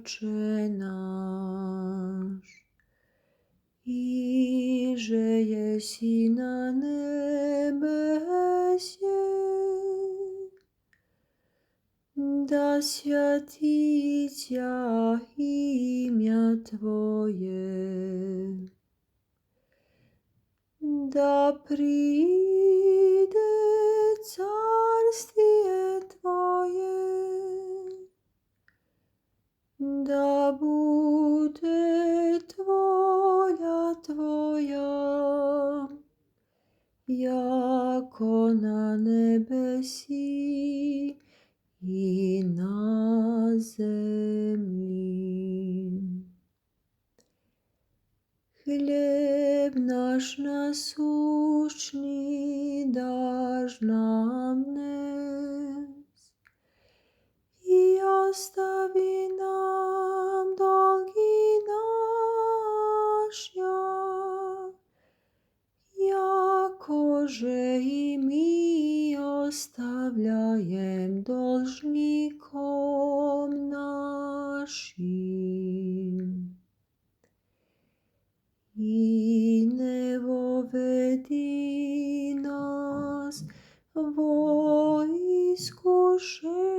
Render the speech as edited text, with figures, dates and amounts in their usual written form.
Отче наш, иже еси на небесе, да святится имя Твое, да придет царствие Твое, да будет воля Твоя, яко на небеси и на земли. Хлеб наш насущный дашь нам днес, и остави нам долги наши, яко же и мы оставляем должником нашим. И не введи нас во искушение,